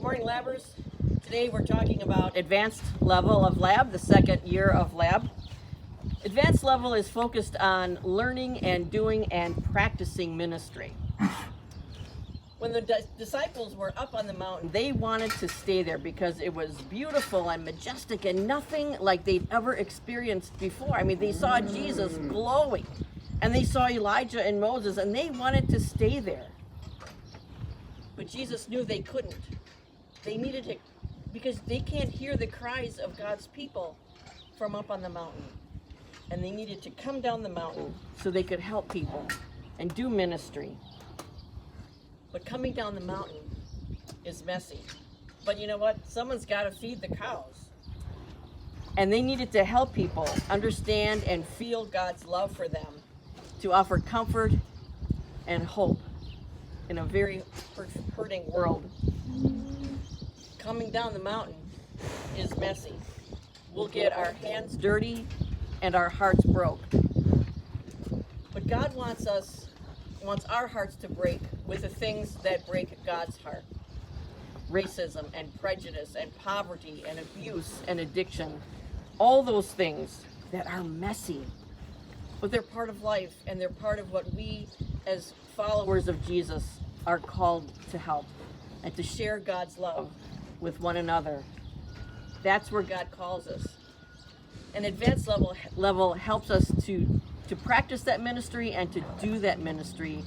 morning, Labbers. Today we're talking about advanced level of lab, the second year of lab. Advanced level is focused on learning and doing and practicing ministry. When the disciples were up on the mountain, they wanted to stay there because it was beautiful and majestic and nothing like they'd ever experienced before. I mean, they saw Jesus glowing and they saw Elijah and Moses and they wanted to stay there. But Jesus knew they couldn't. They needed to, because they can't hear the cries of God's people from up on the mountain. And they needed to come down the mountain so they could help people and do ministry. But coming down the mountain is messy. But you know what? Someone's got to feed the cows. And they needed to help people understand and feel God's love for them, to offer comfort and hope in a very hurting world. Coming down the mountain is messy. We'll get our hands dirty and our hearts broke. But God wants our hearts to break with the things that break God's heart. Racism and prejudice and poverty and abuse and addiction. All those things that are messy. But they're part of life and they're part of what we as followers of Jesus are called to help and to share God's love with one another. That's where God calls us. An advanced level helps us to practice that ministry and to do that ministry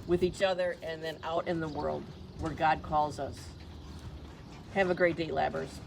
with each other and then out in the world where God calls us. Have a great day, Labbers.